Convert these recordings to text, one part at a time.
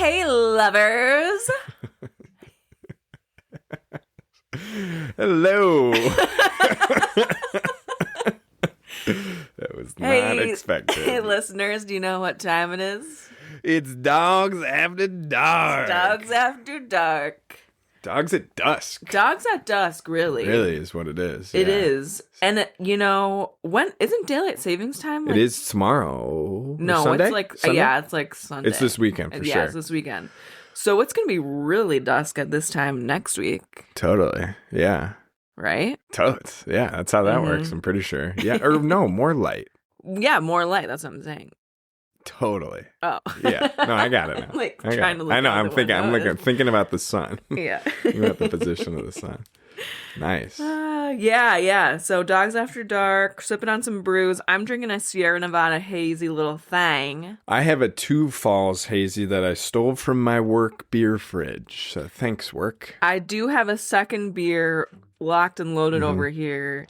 Hey, lovers. Hello. That was not expected. Hey, listeners, do you know what time it is? It's Dogs After Dark. Dogs After Dark. Dogs at Dusk. Dogs at Dusk, really. Really is what it is. It is. And, when isn't Daylight Savings Time? It is tomorrow. No, Sunday? it's like, Sunday? yeah, it's like Sunday. It's this weekend for sure. Yeah, it's this weekend. So it's going to be really dusk at this time next week. Totally. Yeah. Right? Totally. Yeah, that's how that works, I'm pretty sure. Yeah, or no, more light. Yeah, more light. That's what I'm saying. Totally. Oh. Yeah. No, I got it now. Trying to look I know. out I'm thinking about the sun. Yeah. Thinking about the position of the sun. Nice. Yeah. So Dogs After Dark, sipping on some brews. I'm drinking a Sierra Nevada hazy little thing. I have a Two Falls hazy that I stole from my work beer fridge. So thanks, work. I do have a second beer locked and loaded over here.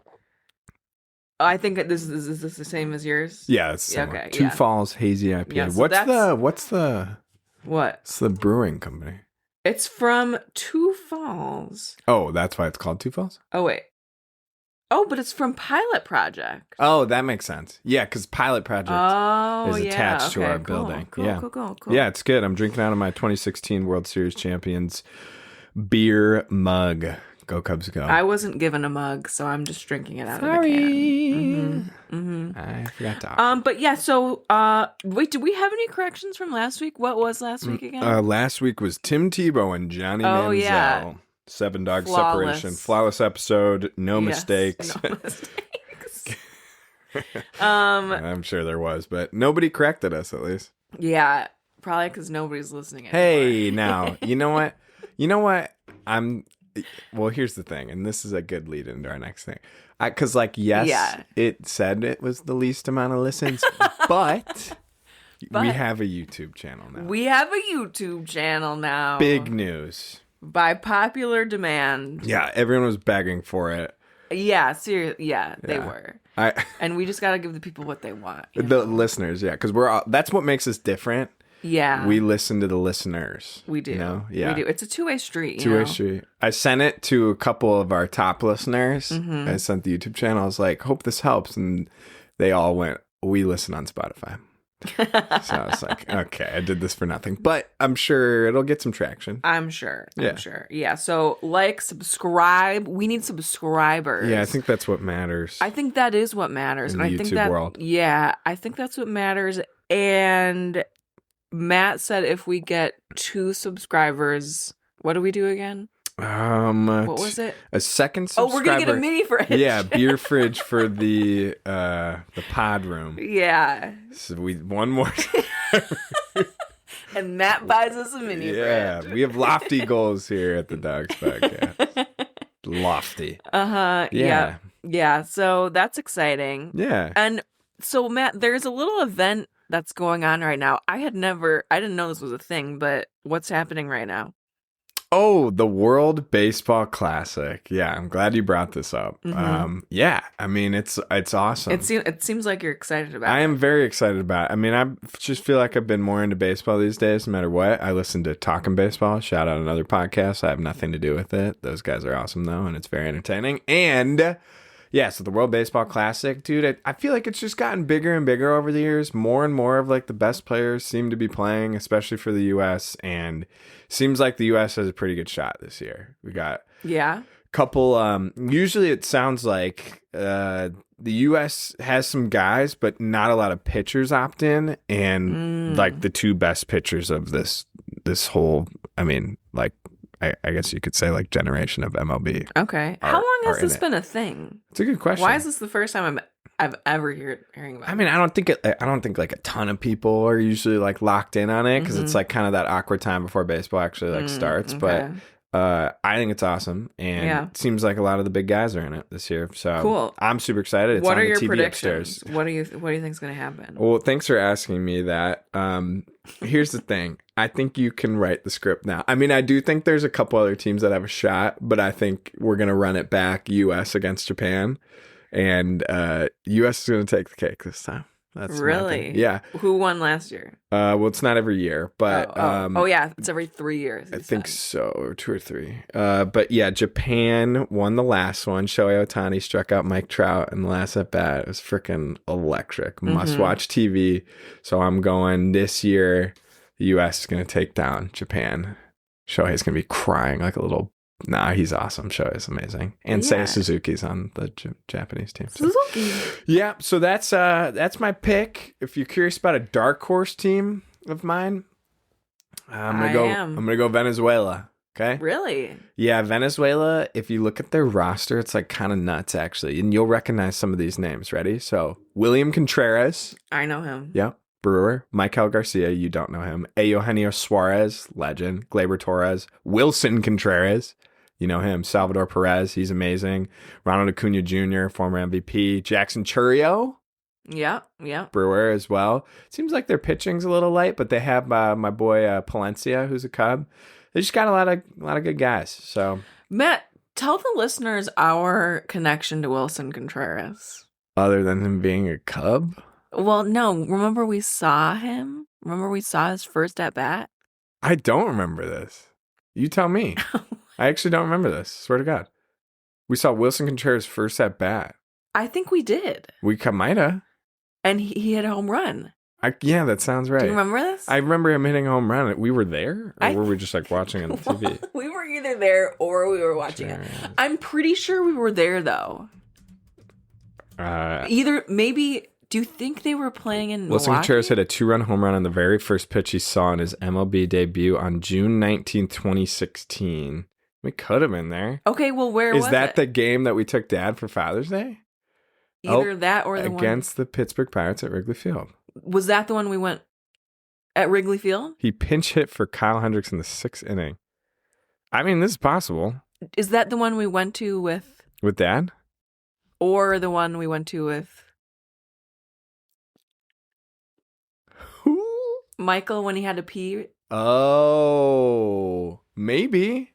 I think is this the same as yours? Yeah, it's similar. Okay. Two Falls hazy IPA. Yeah, so What's the brewing company? It's from Two Falls. Oh, that's why it's called Two Falls? Oh, wait. Oh, but it's from Pilot Project. Oh, that makes sense. Yeah, because Pilot Project is attached to our building. Cool. Yeah, it's good. I'm drinking out of my 2016 World Series champions beer mug. Go Cubs, go. I wasn't given a mug, so I'm just drinking it out of the can. I forgot to But yeah, so, wait, did we have any corrections from last week? What was last week again? Last week was Tim Tebow and Johnny Manziel. Yeah. 7 dog Flawless. separation. Flawless episode. No mistakes. No mistakes. I'm sure there was, but nobody corrected us at least. Yeah, probably because nobody's listening anymore. Hey, now, you know what? Well, here's the thing, and this is a good lead into our next thing. Because, it said it was the least amount of listens, but we have a YouTube channel now. We have a YouTube channel now. Big news. By popular demand. Yeah, everyone was begging for it. Yeah, seriously. Yeah, they were. And we just got to give the people what they want. The listeners, yeah, because that's what makes us different. Yeah. We listen to the listeners. We do. Yeah. We do. It's a two-way street. Two-way street. I sent it to a couple of our top listeners. I sent the YouTube channel. I was like, hope this helps. And they all went, we listen on Spotify. So I was like, okay, I did this for nothing. But I'm sure it'll get some traction. I'm sure. Yeah. So subscribe. We need subscribers. Yeah, I think that's what matters. I think that is what matters. In the YouTube world. Yeah, I think that's what matters. And Matt said if we get 2 subscribers, what do we do again? What was it? A second subscriber. Oh, we're gonna get a mini fridge. Yeah, beer fridge for the pod room. Yeah. So one more. And Matt buys us a mini fridge. Yeah, we have lofty goals here at the Dogs Podcast. Lofty. Yeah. So that's exciting. Yeah. And so Matt, there's a little event that's going on right now. I didn't know this was a thing, but what's happening right now? Oh, the World Baseball Classic. Yeah, I'm glad you brought this up. Yeah, I mean, it's awesome. It seems like you're excited about it. I am very excited about it. I mean, I just feel like I've been more into baseball these days, no matter what. I listen to Talkin' Baseball. Shout out another podcast. I have nothing to do with it. Those guys are awesome, though, and it's very entertaining. And yeah, so the World Baseball Classic, dude, I feel like it's just gotten bigger and bigger over the years. More and more of the best players seem to be playing, especially for the U.S., and seems like the U.S. has a pretty good shot this year. We got a couple, usually it sounds like the U.S. has some guys, but not a lot of pitchers opt in, and the 2 best pitchers of this whole, I guess you could say generation of MLB. Okay. How long has this been a thing? It's a good question. Why is this the first time I've ever hearing about it? I mean, I don't think a ton of people are usually locked in on it because it's kind of that awkward time before baseball actually starts. Okay. But I think it's awesome, and it seems like a lot of the big guys are in it this year. So cool. I'm super excited. It's what on are the your TV predictions? upstairs. What do you think is going to happen? Well, thanks for asking me that. Here's the thing. I think you can write the script now. I mean, I do think there's a couple other teams that have a shot, but I think we're going to run it back U.S. against Japan, and U.S. is going to take the cake this time. That's really? Yeah. Who won last year? Well, it's not every year, but yeah, it's every 3 years. I think so, or 2 or 3. But yeah, Japan won the last one. Shohei Ohtani struck out Mike Trout in the last at bat. It was freaking electric. Must watch TV. So I'm going this year. The U.S. is going to take down Japan. Shohei's going to be crying like a little. Nah, he's awesome. Shohei's amazing. And Seiya Suzuki's on the Japanese team. So. Suzuki. Yeah, so that's my pick. If you're curious about a dark horse team of mine, I'm gonna go Venezuela. Okay. Really? Yeah, Venezuela. If you look at their roster, it's like kind of nuts actually, and you'll recognize some of these names. Ready? So William Contreras. I know him. Yeah. Brewer, Michael Garcia, you don't know him. Eugenio Suarez, legend. Gleyber Torres, Wilson Contreras, you know him. Salvador Perez, he's amazing. Ronald Acuna Jr., former MVP. Jackson Chourio, yeah. Brewer as well. Seems like their pitching's a little light, but they have my boy Palencia, who's a Cub. They just got a lot of good guys. So Matt, tell the listeners our connection to Wilson Contreras. Other than him being a Cub. Well, no. Remember we saw him? Remember we saw his first at bat? I don't remember this. You tell me. I actually don't remember this. Swear to God. We saw Wilson Contreras first at bat. I think we did. We might have. And he hit a home run. Yeah, that sounds right. Do you remember this? I remember him hitting a home run. We were there? Or were we just like watching on the TV? We were either there or we were watching it. I'm pretty sure we were there, though. Either, maybe... Do you think they were playing in Wilson Milwaukee? Contreras hit a 2-run home run on the very first pitch he saw in his MLB debut on June 19, 2016. We could have been there. Okay, well, where was it? Is that the game that we took Dad for Father's Day? Either that or the one... Against the Pittsburgh Pirates at Wrigley Field. Was that the one we went at Wrigley Field? He pinch hit for Kyle Hendricks in the 6th inning. I mean, this is possible. Is that the one we went to with... With Dad? Or the one we went to with... Michael when he had to pee? Oh, maybe.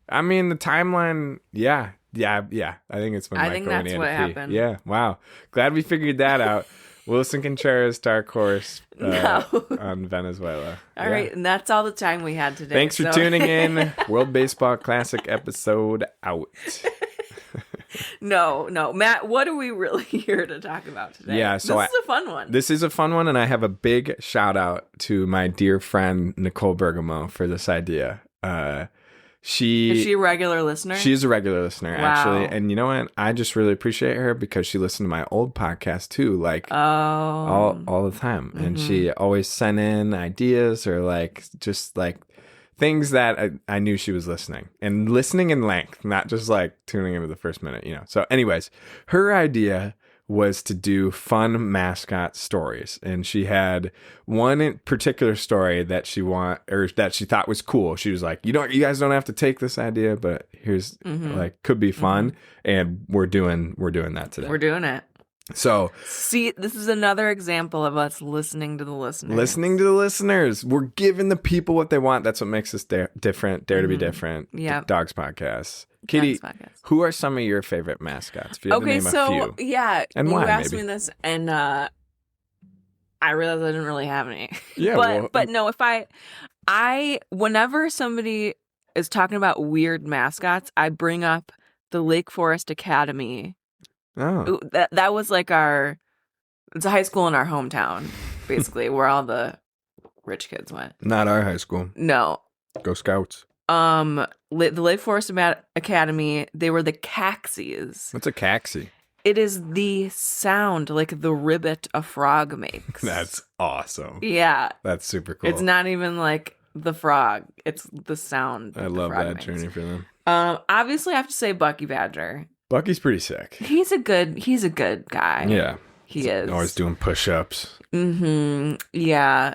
I mean, the timeline, yeah. I think it's when I Michael think when that's he had what to pee. happened. Yeah, wow. Glad we figured that out. Wilson Contreras, dark horse on Venezuela. All right, and that's all the time we had today. Thanks for tuning in. World Baseball Classic episode out. No, Matt, what are we really here to talk about today? Yeah, so this is a fun one. This is a fun one, and I have a big shout out to my dear friend Nicole Bergamo for this idea. Is she a regular listener? She's a regular listener, actually. And you know what? I just really appreciate her because she listened to my old podcast too, like all the time. Mm-hmm. And she always sent in ideas or like just like things that I knew she was listening and listening in length, not just like tuning into the first minute, you know. So anyways, her idea was to do fun mascot stories. And she had one particular story that she thought was cool. She was like, you guys don't have to take this idea, but here's like could be fun. And we're doing that today. We're doing it. So see, this is another example of us listening to the listeners. Listening to the listeners. We're giving the people what they want. That's what makes us different. Dare to be different. Yeah. Dogs Podcast. Katie, who are some of your favorite mascots? If you have to name a few. Yeah, and you why, asked maybe? me this, and I realized I didn't really have any. Yeah, but no, whenever somebody is talking about weird mascots, I bring up the Lake Forest Academy. Oh, that was like it's a high school in our hometown, basically, where all the rich kids went. Not our high school. No. Go Scouts. The Lake Forest Academy, they were the caxies. What's a caxie? It is the sound, like the ribbit a frog makes. That's awesome. Yeah. That's super cool. It's not even like the frog. It's the sound. I love that journey for them. Obviously, I have to say Bucky Badger. Bucky's pretty sick. He's a good guy. Yeah. He is. Always doing push-ups. Mm-hmm. Yeah.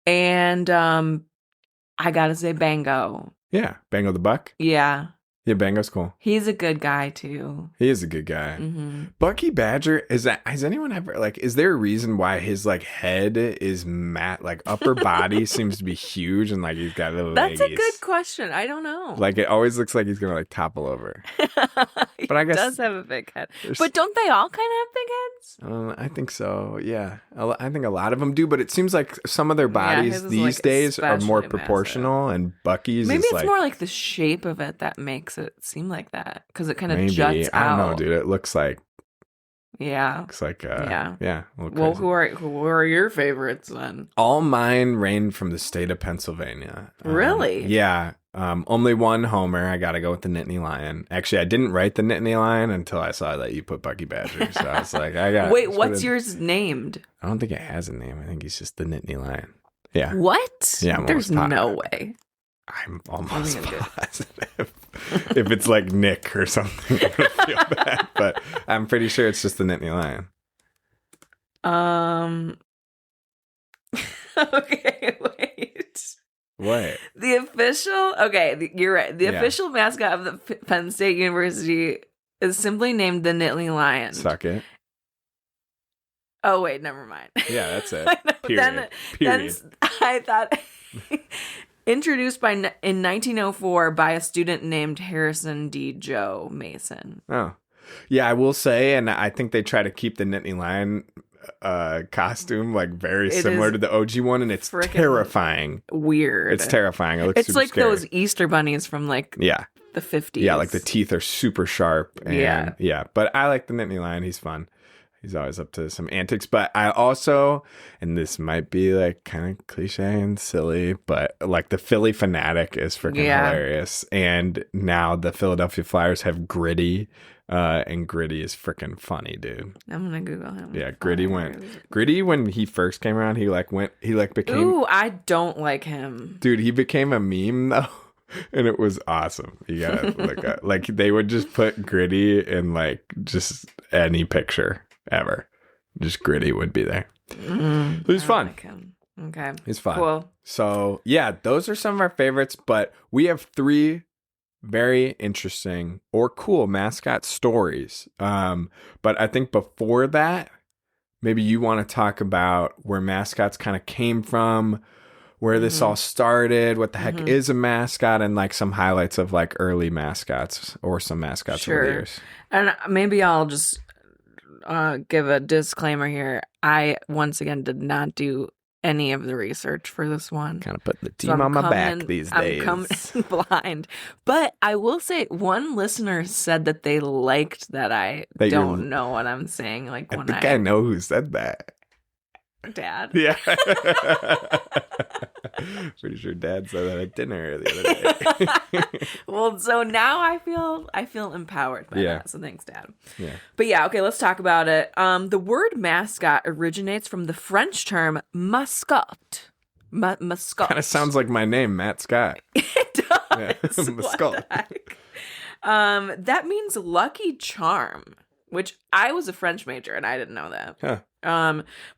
And I gotta say Bango. Yeah. Bango the Buck? Yeah. Yeah, Bango's cool. He's a good guy too. He is a good guy. Mm-hmm. Bucky Badger, has anyone ever, like, is there a reason why his, like, head is matte, like, upper body seems to be huge and, like, he's got little That's leggies. a good question. I don't know. Like, it always looks like he's gonna, like, topple over. He But I guess does have a big head. But don't they all kind of have big heads? I think so, yeah. I think a lot of them do, but it seems like some of their bodies his is, these like, days are more especially proportional, and Bucky's Maybe is it's like... more like the shape of it that makes it seem like that. Because it kind of Maybe. juts out. I don't know, dude. It looks like... Yeah. Yeah. Yeah. Well, who are your favorites then? All mine reigned from the state of Pennsylvania. Really? Yeah. Only one homer. I got to go with the Nittany Lion. Actually, I didn't write the Nittany Lion until I saw that you put Bucky Badger. So I was like, Wait, what's yours named? I don't think it has a name. I think he's just the Nittany Lion. Yeah. What? Yeah. There's no way. I'm almost positive. If it's like Nick or something, I'm gonna feel bad. But I'm pretty sure it's just the Nittany Lion. Okay, wait. What? The official... Okay, you're right. The official mascot of the Penn State University is simply named the Nittany Lion. Suck it. Oh, wait, never mind. Yeah, that's it. Period. Then I thought... Introduced in 1904 by a student named Harrison D. Joe Mason. Oh. Yeah, I will say, and I think they try to keep the Nittany Lion costume like very similar to the OG one, and it's terrifying. Weird. It's terrifying. It looks it's super like scary. Those Easter bunnies from like the 50s. Yeah, like the teeth are super sharp. And, yeah. But I like the Nittany Lion. He's fun. He's always up to some antics. But I also, and this might be like kind of cliche and silly, but like the Philly Fanatic is freaking hilarious. And now the Philadelphia Flyers have Gritty. And Gritty is freaking funny, dude. I'm gonna Google him. Yeah, Gritty when he first came around, he became... Ooh, I don't like him. Dude, he became a meme though. And it was awesome. You gotta look at, like, they would just put Gritty in like just any picture ever. Just Gritty would be there. It was fun. Like him. Okay. It's fun. Cool. So yeah, those are some of our favorites, but we have 3 very interesting or cool mascot stories. But I think before that, maybe you want to talk about where mascots kind of came from, where this all started, what the heck is a mascot, and like some highlights of like early mascots or some mascots over the years. And maybe I'll just give a disclaimer here. I once again did not do any of the research for this one. Kind of put the team on my back these days. I'm coming in blind. But I will say one listener said that they liked that I don't know what I'm saying. Like I think I know who said that. Dad. Yeah. Pretty sure Dad said that at dinner the other day. Well, so now I feel empowered by that. So thanks, Dad. Yeah. But yeah, okay, let's talk about it. The word mascot originates from the French term mascotte. Mascotte. Kind of sounds like my name, Matt Scott. It does. Yeah. Mascotte. That means lucky charm, which I was a French major and I didn't know that. Huh.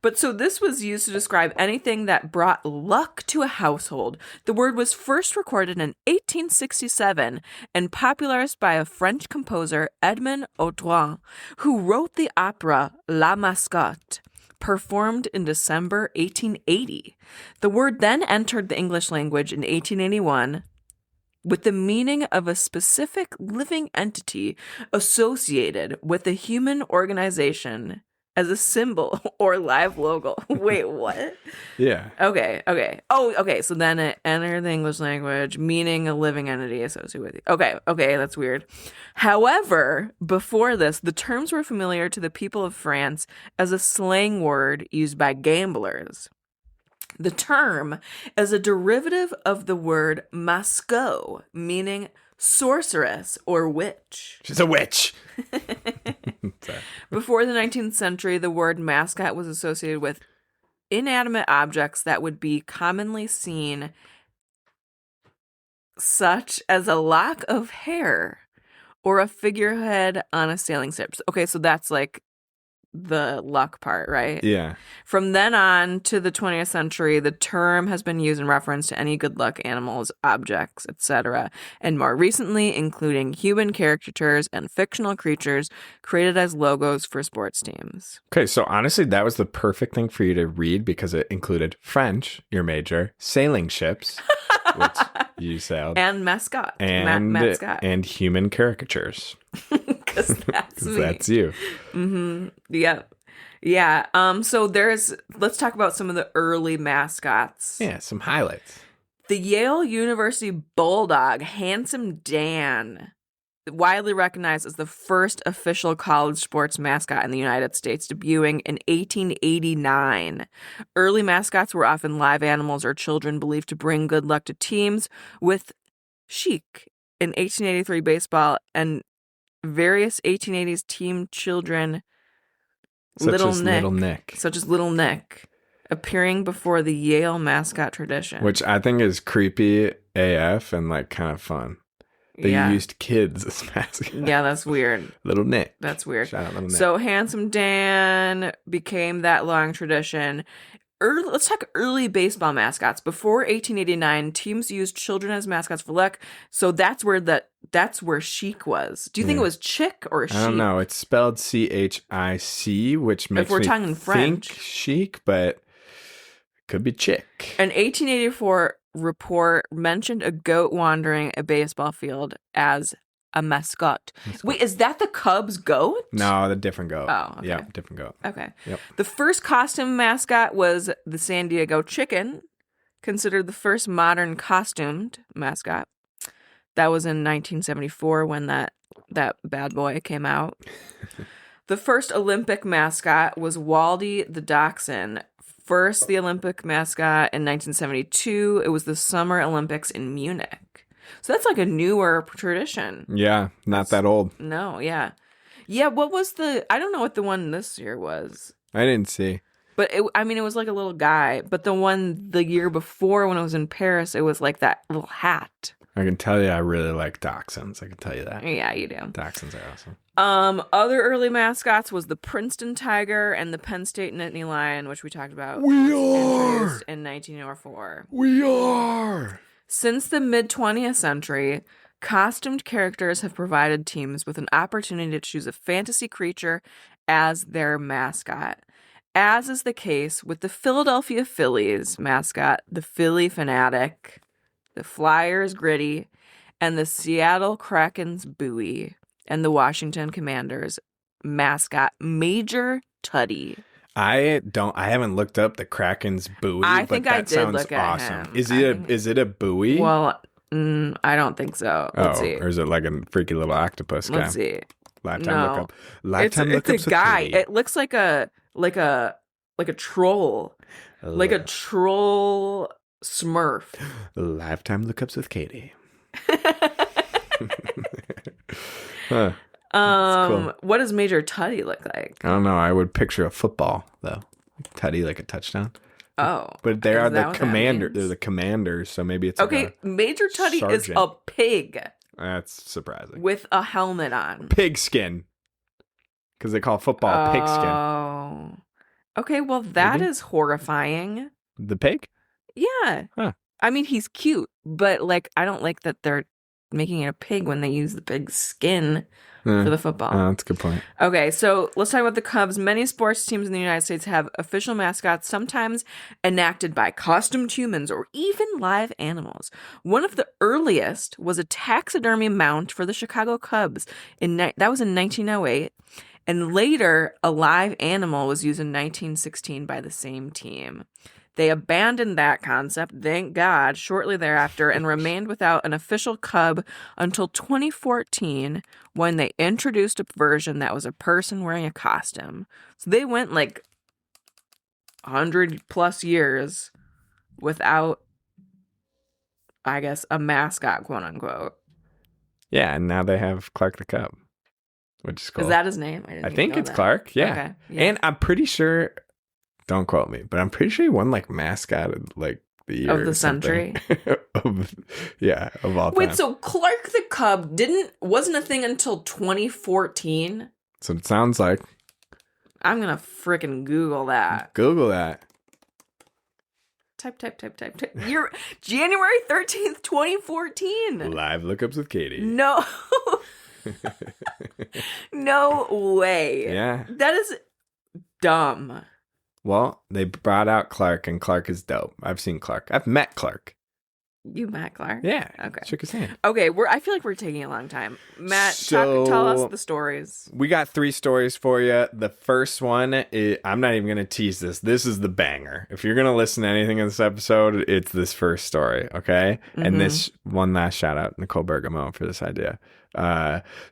But so this was used to describe anything that brought luck to a household. The word was first recorded in 1867 and popularized by a French composer, Edmond Audran, who wrote the opera La Mascotte, performed in December 1880. The word then entered the English language in 1881 with the meaning of a specific living entity associated with a human organization as a symbol or live logo. Wait, what? Yeah. Okay. Oh, okay. So then it entered the English language, meaning a living entity associated with it. Okay, that's weird. However, before this, the terms were familiar to the people of France as a slang word used by gamblers. The term is a derivative of the word mascot, meaning sorceress or witch. She's a witch. Before the 19th century, the word mascot was associated with inanimate objects that would be commonly seen, such as a lock of hair or a figurehead on a sailing ship. Okay, so that's like the luck part, right? Yeah. From then on to the 20th century, the term has been used in reference to any good luck animals, objects, etc., and more recently, including human caricatures and fictional creatures created as logos for sports teams. Okay, so honestly, that was the perfect thing for you to read because it included French, your major, sailing ships, which you sailed, And mascot. and Mascot. and human caricatures. Because that's me. That's you. Mm-hmm. Yep. Yeah. So let's talk about some of the early mascots. Yeah, some highlights. The Yale University Bulldog, Handsome Dan, widely recognized as the first official college sports mascot in the United States, debuting in 1889. Early mascots were often live animals or children believed to bring good luck to teams, with Chic in 1883 baseball and various 1880s team children, Such as Little Nick. such as Little Nick, appearing before the Yale mascot tradition. Which I think is creepy AF and like kind of fun. They Yeah. used kids as mascots. Yeah, that's weird. Little Nick. That's weird. Shout out Little Nick. So Handsome Dan became that long tradition. Let's talk early baseball mascots. Before 1889, teams used children as mascots for luck. So that's where Chic was. Do you think it was Chick or Chic? I don't know. It's spelled CHIC, which makes we're me talking French. think chic, but it could be chick. An 1884 report mentioned a goat wandering a baseball field as a mascot. Wait, is that the Cubs goat? No, the different goat. Oh, okay. Yeah, different goat. Okay. Yep. The first costume mascot was the San Diego Chicken, considered the first modern costumed mascot. That was in 1974 when that bad boy came out. The first Olympic mascot was Waldy the Dachshund. First, the Olympic mascot in 1972. It was the Summer Olympics in Munich. So that's like a newer tradition. Yeah, not that old. No, yeah. Yeah, what was I don't know what the one this year was. I didn't see. But it was like a little guy. But the one the year before when it was in Paris, it was like that little hat. I can tell you I really like dachshunds. I can tell you that. Yeah, you do. Dachshunds are awesome. Other early mascots was the Princeton Tiger and the Penn State Nittany Lion, which we talked about. We are! Introduced in 1904. We are! Since the mid-20th century, costumed characters have provided teams with an opportunity to choose a fantasy creature as their mascot, as is the case with the Philadelphia Phillies mascot, the Philly Fanatic, the Flyers Gritty, and the Seattle Kraken's Bowie, and the Washington Commanders mascot, Major Tuddy. I haven't looked up the Kraken's buoy, I think but that I did sounds look at awesome. him. Is it a buoy? Well, I don't think so. Let's see. Or is it like a freaky little octopus guy? Let's see. Lifetime No. lookup. Lifetime It's lookups a guy. with Katie. It looks like a troll. Like a troll Smurf. Lifetime lookups with Katie. Huh. Cool. What does Major Tuddy look like? I don't know. I would picture a football though. Tutty like a touchdown. Oh. But they are is that the what that commander. means? They're the commanders, so maybe it's Okay, like Major Tuddy is sergeant. a pig that's surprising. with a helmet on. Pigskin. Because they call football pigskin. Oh. Okay, well that Maybe? is horrifying. The pig? Yeah. Huh. I mean, he's cute, but like I don't like that they're making it a pig when they use the pig's skin for the football. That's a good point. Okay, so let's talk about the Cubs. Many sports teams in the United States have official mascots, sometimes enacted by costumed humans or even live animals. One of the earliest was a taxidermy mount for the Chicago Cubs. That was in 1908. And later, a live animal was used in 1916 by the same team. They abandoned that concept, thank God, shortly thereafter and remained without an official Cub until 2014 when they introduced a version that was a person wearing a costume. So they went like 100 plus years without, I guess, a mascot, quote unquote. Yeah, and now they have Clark the Cub, which is cool. Is that his name? I think it's Clark, yeah. Okay, yeah. And I'm pretty sure, don't quote me, but I'm pretty sure he won like mascot of like the year Of the century? of all time. Wait, so Clark the Cub wasn't a thing until 2014? So it sounds like I'm going to frickin' Google that. Google that. Type. You're January 13th, 2014. Live lookups with Katie. No. No way. Yeah. That is dumb. Well, they brought out Clark, and Clark is dope. I've seen Clark. I've met Clark. You met Clark? Yeah. Okay. Shook his hand. Okay, I feel like we're taking a long time. Matt, So, tell us the stories. We got 3 stories for you. The first one, I'm not even going to tease this. This is the banger. If you're going to listen to anything in this episode, it's this first story, okay? And this one last shout out, Nicole Bergamo, for this idea.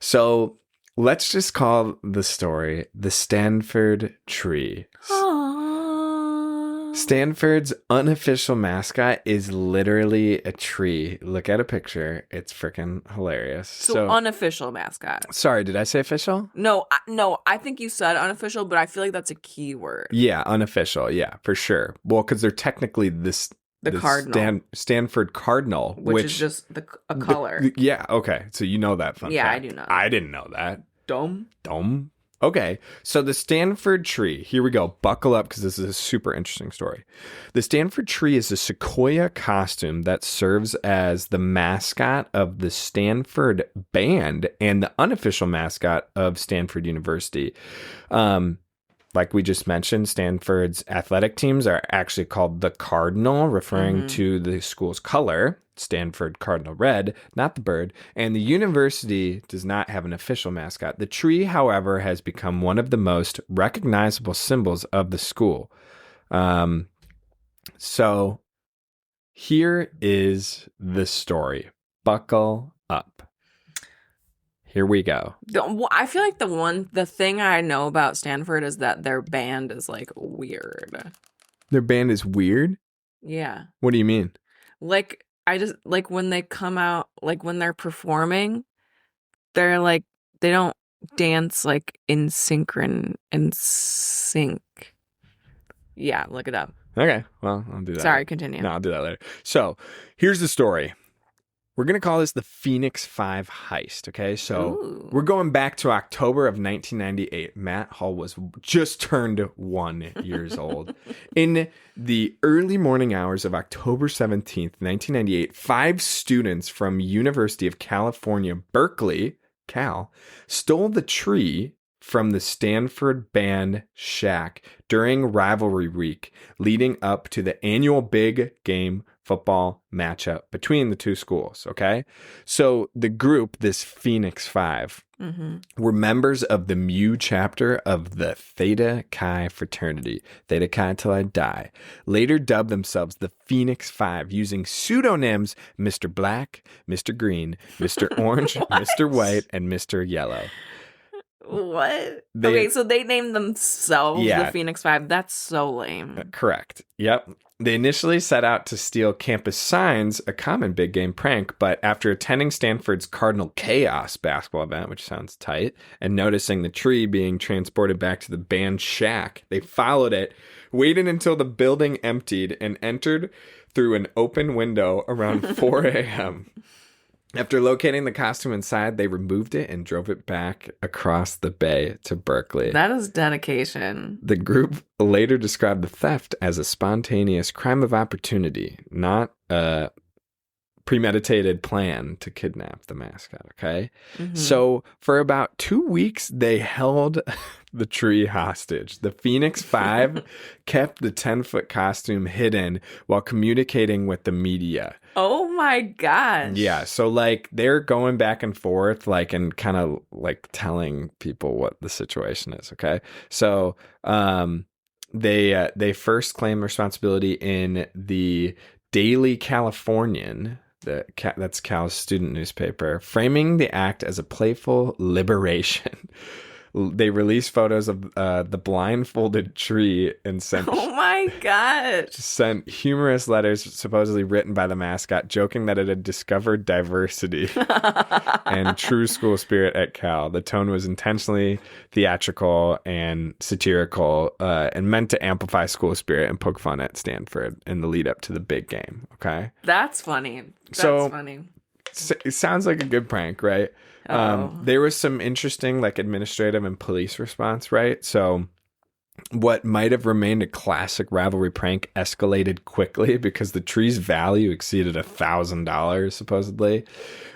So let's just call the story The Stanford Tree. Stanford's unofficial mascot is literally a tree. Look at a picture. It's freaking hilarious. So unofficial mascot. Sorry, did I say official? No, I think you said unofficial, but I feel like that's a key word. Yeah, unofficial. Yeah, for sure. Well, because they're technically the cardinal. Stanford Cardinal. Which is just a color. Yeah, okay. So you know that fun fact. I do know that. I didn't know that. Dumb. Okay, so the Stanford tree, here we go. Buckle up because this is a super interesting story. The Stanford tree is a sequoia costume that serves as the mascot of the Stanford band and the unofficial mascot of Stanford University. Like we just mentioned, Stanford's athletic teams are actually called the Cardinal, referring to the school's color, Stanford Cardinal Red, not the bird. And the university does not have an official mascot. The tree, however, has become one of the most recognizable symbols of the school. So here is the story. Buckle up. Here we go. I feel like the thing I know about Stanford is that their band is like weird. Their band is weird? Yeah. What do you mean? Like, I just, like, when they come out, like, when they're performing, they're like, they don't dance like in sync. Yeah, look it up. Okay, well, I'll do that. Sorry, continue. No, I'll do that later. So, here's the story. We're going to call this the Phoenix 5 heist, okay? So, we're going back to October of 1998. Matt Hall was just turned 1 years old. In the early morning hours of October 17th, 1998, 5 students from University of California, Berkeley, Cal, stole the tree from the Stanford Band Shack during rivalry week leading up to the annual big game football matchup between the two schools, okay? So the group, this Phoenix 5, were members of the Mu chapter of the Theta Chi fraternity, Theta Chi till I die, later dubbed themselves the Phoenix 5 using pseudonyms Mr. Black, Mr. Green, Mr. Orange, Mr. White, and Mr. Yellow. What? Okay, so they named themselves the Phoenix 5. That's so lame. Correct. Yep. They initially set out to steal campus signs, a common big game prank, but after attending Stanford's Cardinal Chaos basketball event, which sounds tight, and noticing the tree being transported back to the band shack, they followed it, waited until the building emptied, and entered through an open window around 4 a.m. After locating the costume inside, they removed it and drove it back across the bay to Berkeley. That is dedication. The group later described the theft as a spontaneous crime of opportunity, not a premeditated plan to kidnap the mascot, okay? So for about 2 weeks, they held the tree hostage. The Phoenix 5 kept the 10-foot costume hidden while communicating with the media. Oh my gosh. Yeah, so like they're going back and forth like and kind of like telling people what the situation is, okay? So they first claim responsibility in the Daily Californian, that's Cal's student newspaper, framing the act as a playful liberation. They released photos of the blindfolded tree and sent humorous letters supposedly written by the mascot, joking that it had discovered diversity and true school spirit at Cal. The tone was intentionally theatrical and satirical and meant to amplify school spirit and poke fun at Stanford in the lead up to the big game. Okay, that's funny. Funny. It sounds like a good prank, right? There was some interesting like administrative and police response, right? So What might have remained a classic rivalry prank escalated quickly because the tree's value exceeded $1,000, supposedly.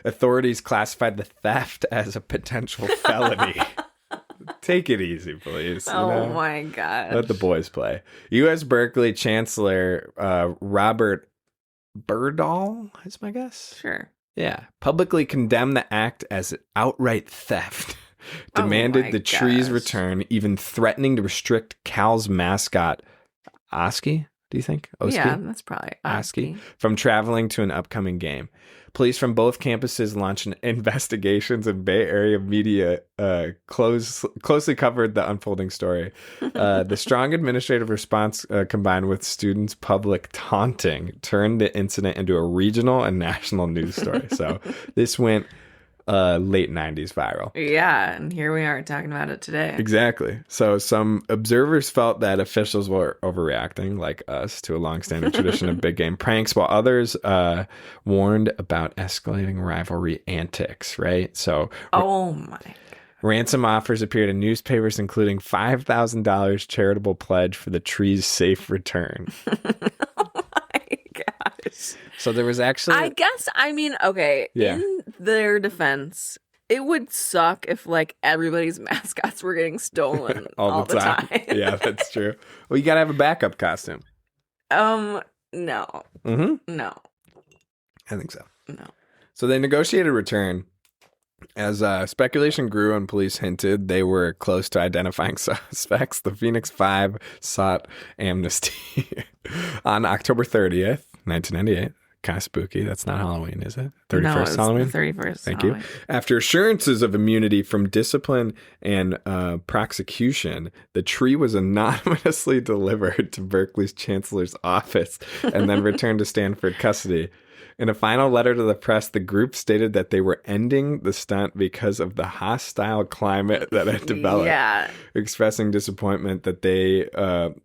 Authorities classified the theft as a potential felony. Take it easy, please. Oh my God. Let the boys play. U.S. Berkeley Chancellor Robert Berdahl is my guess. Sure. Yeah. Publicly condemned the act as outright theft. Demanded the tree's return, even threatening to restrict Cal's mascot, Oski, do you think? Oski? Yeah, that's probably Oski, from traveling to an upcoming game. Police from both campuses launched investigations, and Bay Area media closely covered the unfolding story. The strong administrative response, combined with students' public taunting, turned the incident into a regional and national news story. So this went late 90s viral. Yeah, and here we are talking about it today. Exactly. So some observers felt that officials were overreacting, like us, to a longstanding tradition of big game pranks, while others warned about escalating rivalry antics, right? So oh my God. Ransom offers appeared in newspapers, including $5,000 charitable pledge for the tree's safe return. Oh my gosh. So there was actually... okay, in their defense, it would suck if, like, everybody's mascots were getting stolen all the time. Yeah, that's true. Well, you gotta have a backup costume. No. Mm-hmm. No. I think so. No. So they negotiated return. As speculation grew and police hinted they were close to identifying suspects, the Phoenix Five sought amnesty on October 30th, 1998. Kind of spooky. That's not Halloween, is it? 31st no, it's Halloween? The 31st. Thank Halloween. you. After assurances of immunity from discipline and prosecution, the tree was anonymously delivered to Berkeley's chancellor's office and then returned to Stanford custody. In a final letter to the press, the group stated that they were ending the stunt because of the hostile climate that had developed, expressing disappointment that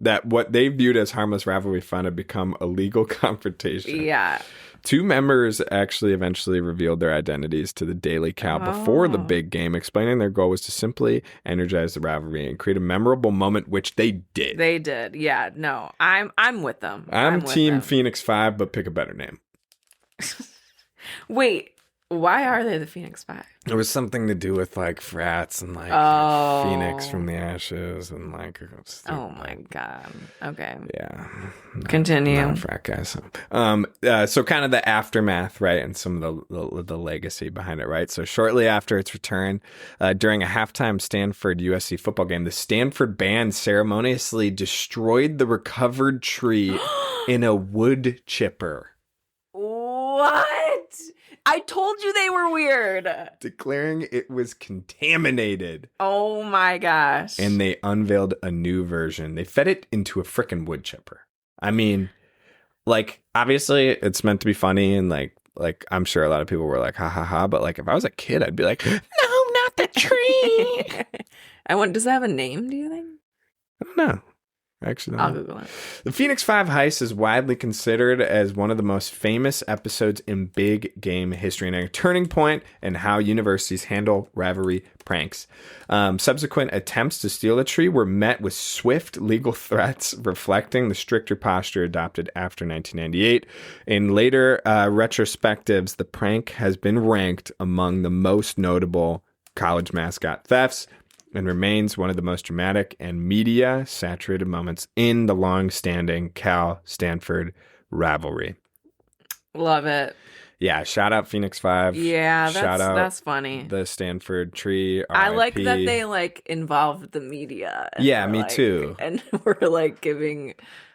that what they viewed as harmless rivalry fun had become a legal confrontation. Yeah. Two members actually eventually revealed their identities to the Daily Cal before the big game, explaining their goal was to simply energize the rivalry and create a memorable moment, which they did. They did. Yeah. No, I'm with them. I'm Team Phoenix 5, but pick a better name. Wait, why are they the Phoenix Five? It was something to do with like frats and like Phoenix from the ashes and like. Oh my God. Okay. Yeah. Continue. Not a frat guy. So kind of the aftermath, right, and some of the legacy behind it, right? So shortly after its return, during a halftime Stanford USC football game, the Stanford band ceremoniously destroyed the recovered tree in a wood chipper. What? I told you they were weird. Declaring it was contaminated. Oh my gosh. And they unveiled a new version. They fed it into a frickin' wood chipper. I mean, like, obviously it's meant to be funny and like I'm sure a lot of people were like, ha ha ha. But like, if I was a kid, I'd be like, no, not the tree. Does it have a name, do you think? I don't know. Actually, I'll Google it. The Phoenix Five heist is widely considered as one of the most famous episodes in big game history and a turning point in how universities handle rivalry pranks. Subsequent attempts to steal the tree were met with swift legal threats, reflecting the stricter posture adopted after 1998. In later retrospectives, the prank has been ranked among the most notable college mascot thefts and remains one of the most dramatic and media-saturated moments in the long-standing Cal-Stanford rivalry. Love it. Yeah, shout out Phoenix Five. Yeah, that's funny. The Stanford tree. RIP. I like that they like involved the media. Yeah, me too. And we're like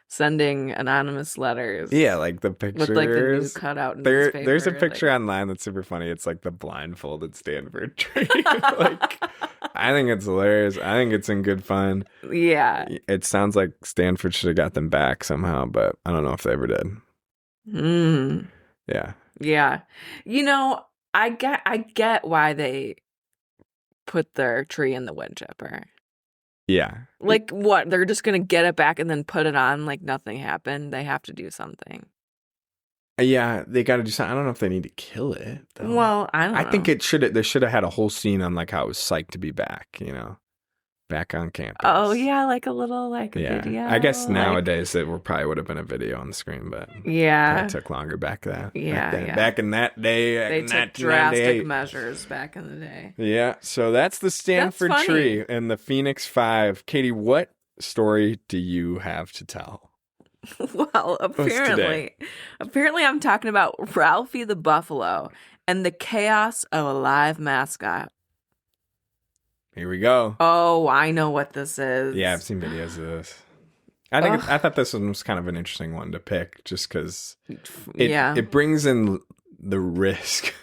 sending anonymous letters. Yeah, like the pictures. With like the new cutout newspaper. There's a picture online that's super funny. It's like the blindfolded Stanford tree. Like, I think it's hilarious. I think it's in good fun. Yeah. It sounds like Stanford should have got them back somehow, but I don't know if they ever did. Yeah. Yeah. You know, I get why they put their tree in the wood chipper. Yeah. Like what? They're just going to get it back and then put it on like nothing happened. They have to do something. Yeah, they got to do something. I don't know if they need to kill it, though. Well, I don't know. I think they should have had a whole scene on like how it was psyched to be back, you know? back on campus. Oh, yeah, like a little video. I guess nowadays it probably would have been a video on the screen, but yeah, it took longer back then. Yeah. Back in that day, they took drastic measures back in the day. Yeah, so that's the Stanford tree and the Phoenix Five. Katie, what story do you have to tell? Well, apparently I'm talking about Ralphie the Buffalo and the chaos of a live mascot. Here we go. Oh, I know what this is. Yeah, I've seen videos of this. I thought this one was kind of an interesting one to pick just because it brings in the risk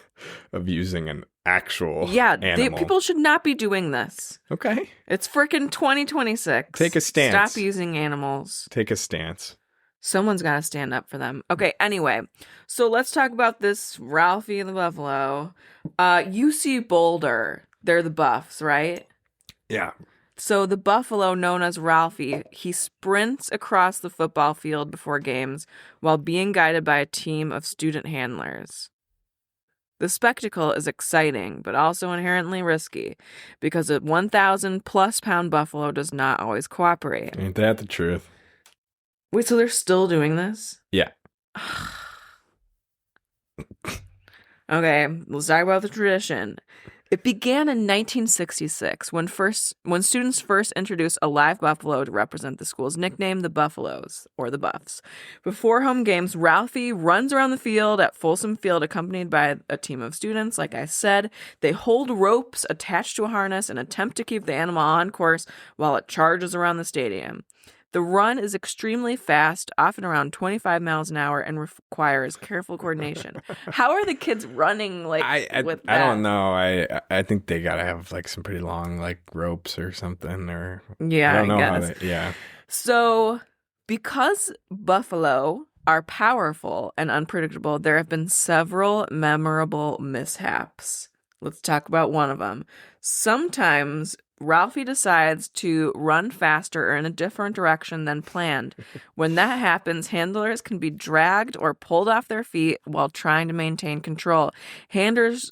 of using an actual animal. People should not be doing this. Okay. It's freaking 2026. Take a stance. Stop using animals. Take a stance. Someone's got to stand up for them. Okay, anyway. So let's talk about this Ralphie the Buffalo. UC Boulder. They're the Buffs, right? Yeah. So the Buffalo, known as Ralphie, he sprints across the football field before games while being guided by a team of student handlers. The spectacle is exciting, but also inherently risky, because a 1,000+ pound buffalo does not always cooperate. Ain't that the truth? Wait, so they're still doing this? Yeah. Okay, let's talk about the tradition. It began in 1966 when students first introduced a live buffalo to represent the school's nickname, the Buffaloes, or the Buffs. Before home games, Ralphie runs around the field at Folsom Field accompanied by a team of students. Like I said, they hold ropes attached to a harness and attempt to keep the animal on course while it charges around the stadium. The run is extremely fast, often around 25 miles an hour, and requires careful coordination. How are the kids running with that? I don't know. I think they gotta have like some pretty long like ropes or something. Or yeah, I don't know guess. So because buffalo are powerful and unpredictable, there have been several memorable mishaps. Let's talk about one of them. Sometimes Ralphie decides to run faster or in a different direction than planned. When that happens, handlers can be dragged or pulled off their feet while trying to maintain control. Handlers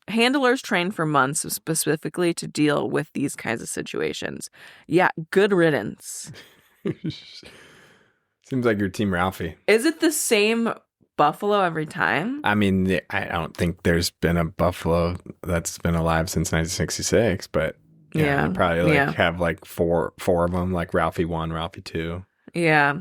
train for months specifically to deal with these kinds of situations. Yeah, good riddance. Seems like your team Ralphie. Is it the same buffalo every time? I mean, I don't think there's been a buffalo that's been alive since 1966, but yeah, they probably have like four of them, like Ralphie 1, Ralphie 2. Yeah.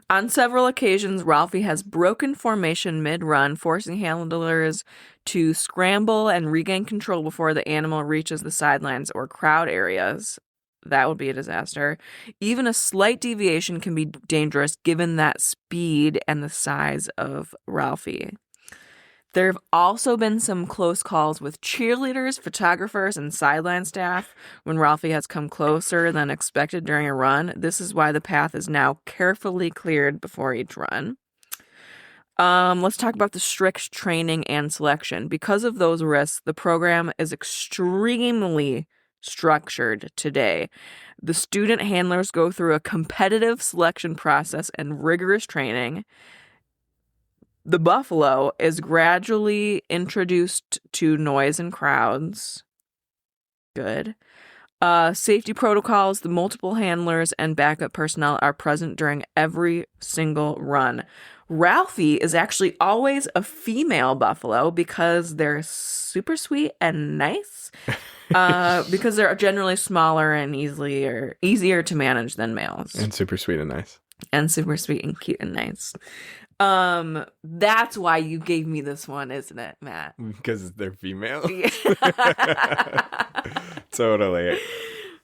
On several occasions, Ralphie has broken formation mid-run, forcing handlers to scramble and regain control before the animal reaches the sidelines or crowd areas. That would be a disaster. Even a slight deviation can be dangerous given that speed and the size of Ralphie. There have also been some close calls with cheerleaders, photographers, and sideline staff when Ralphie has come closer than expected during a run. This is why the path is now carefully cleared before each run. Let's talk about the strict training and selection. Because of those risks, the program is extremely structured today. The student handlers go through a competitive selection process and rigorous training. The buffalo is gradually introduced to noise and crowds. Good. Safety protocols, the multiple handlers, and backup personnel are present during every single run. Ralphie is actually always a female buffalo because they're super sweet and nice. Because they're generally smaller and easier to manage than males. And super sweet and nice. And super sweet and cute and nice. That's why you gave me this one, isn't it, Matt? Because they're female? Yeah. Totally.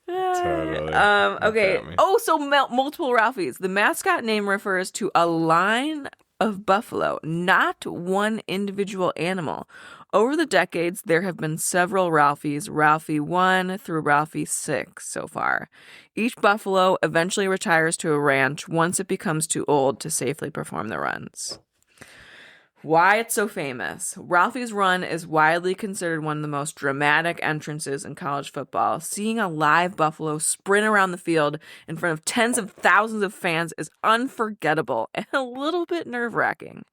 Okay. Oh, so multiple Ralphies. The mascot name refers to a line of buffalo, not one individual animal. Over the decades, there have been several Ralphies, Ralphie 1 through Ralphie 6 so far. Each buffalo eventually retires to a ranch once it becomes too old to safely perform the runs. Why it's so famous. Ralphie's Run is widely considered one of the most dramatic entrances in college football. Seeing a live buffalo sprint around the field in front of tens of thousands of fans is unforgettable and a little bit nerve-wracking.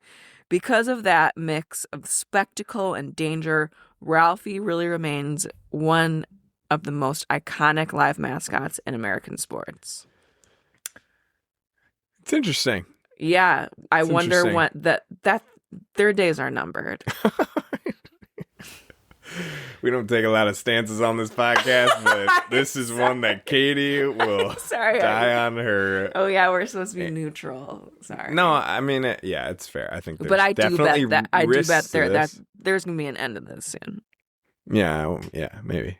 Because of that mix of spectacle and danger, Ralphie really remains one of the most iconic live mascots in American sports. It's interesting. Yeah, I It's wonder interesting. what that their days are numbered. We don't take a lot of stances on this podcast, but this is one that Katie will Sorry. die on her. Oh yeah, we're supposed to be neutral. Sorry. No, I mean, yeah, it's fair. I think there's but I do definitely bet that risks to this. there's gonna be an end to this soon. Yeah, maybe.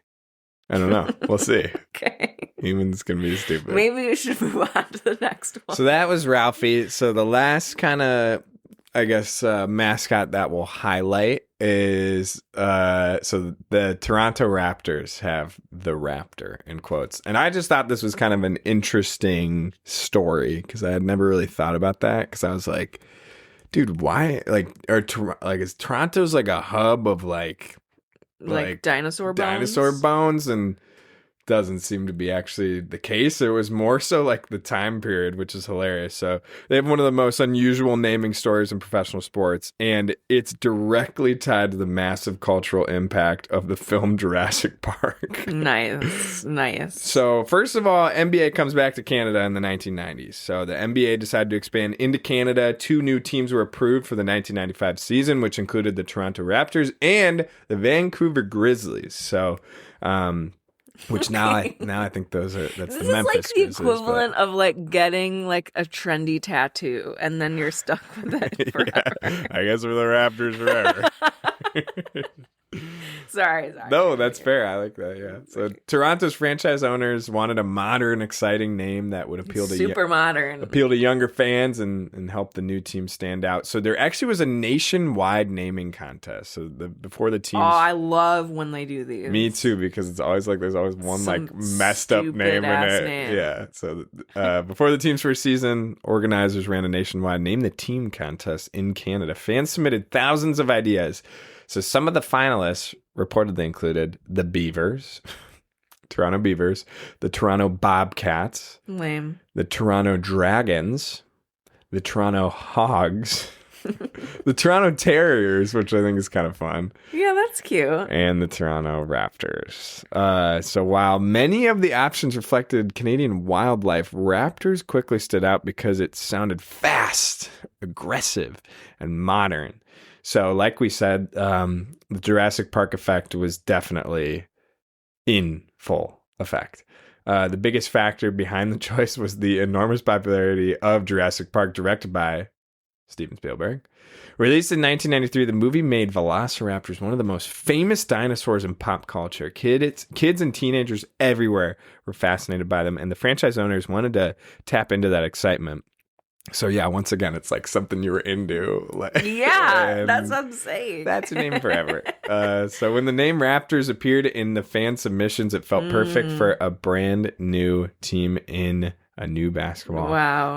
I don't know. We'll see. Okay. Humans can be stupid. Maybe we should move on to the next one. So that was Ralphie. So the last kind of, I guess, mascot that we'll highlight is so the Toronto Raptors have the Raptor in quotes. And I just thought this was kind of an interesting story because I had never really thought about that because I was like, dude, why is Toronto's like a hub of like dinosaur bones and doesn't seem to be actually the case. It was more so like the time period, which is hilarious. So they have one of the most unusual naming stories in professional sports, and it's directly tied to the massive cultural impact of the film Jurassic Park. Nice. So first of all, NBA comes back to Canada in the 1990s. So the NBA decided to expand into Canada. 2 new teams were approved for the 1995 season, which included the Toronto Raptors and the Vancouver Grizzlies. So, which now I think that's This the is Memphis like the Grizzlies, equivalent of like getting like a trendy tattoo and then you're stuck with it forever. Yeah, I guess we're the Raptors forever. Sorry. No, that's fair. I like that. Yeah. So Toronto's franchise owners wanted a modern, exciting name that would appeal to modern, appeal to younger fans and help the new team stand out. So there actually was a nationwide naming contest. So before the teams. Oh, I love when they do these. Me too, because it's always like there's always one Some like messed up name in it. name. Yeah. So before the team's first season, organizers ran a nationwide name the team contest in Canada. Fans submitted thousands of ideas. So some of the finalists reportedly included the Beavers, Toronto Beavers, the Toronto Bobcats, Lame. the Toronto Dragons, the Toronto Hogs, the Toronto Terriers, which I think is kind of fun. Yeah, that's cute. And the Toronto Raptors. So while many of the options reflected Canadian wildlife, Raptors quickly stood out because it sounded fast, aggressive, and modern. So like we said, the Jurassic Park effect was definitely in full effect. The biggest factor behind the choice was the enormous popularity of Jurassic Park, directed by Steven Spielberg. Released in 1993, the movie made velociraptors one of the most famous dinosaurs in pop culture. Kids and teenagers everywhere were fascinated by them, and the franchise owners wanted to tap into that excitement. So yeah, once again, it's like something you were into. Yeah, that's what I'm saying. That's a name forever. So when the name Raptors appeared in the fan submissions, it felt perfect for a brand new team in a new basketball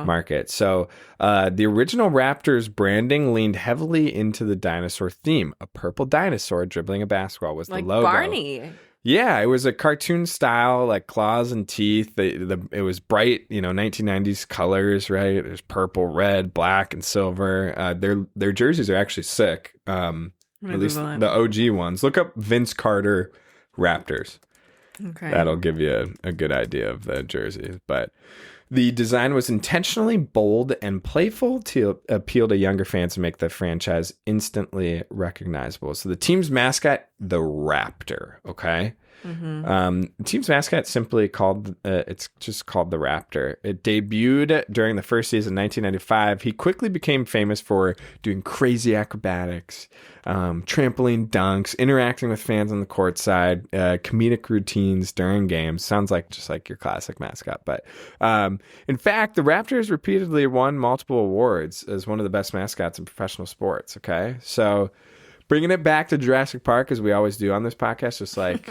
market. So the original Raptors branding leaned heavily into the dinosaur theme. A purple dinosaur dribbling a basketball was the logo. Barney. Yeah, it was a cartoon style, like claws and teeth. It was bright, 1990s colors, right? There's purple, red, black, and silver. Their jerseys are actually sick. At least the OG ones. Look up Vince Carter Raptors. Okay. That'll give you a good idea of the jerseys. But the design was intentionally bold and playful to appeal to younger fans and make the franchise instantly recognizable. So the team's mascot, the Raptor, okay? The team's mascot simply it's just called the Raptor. It debuted during the first season, 1995. He quickly became famous for doing crazy acrobatics, trampoline dunks, interacting with fans on the court side, comedic routines during games. Sounds like just like your classic mascot. But in fact, the Raptors repeatedly won multiple awards as one of the best mascots in professional sports. Okay, so bringing it back to Jurassic Park, as we always do on this podcast, just like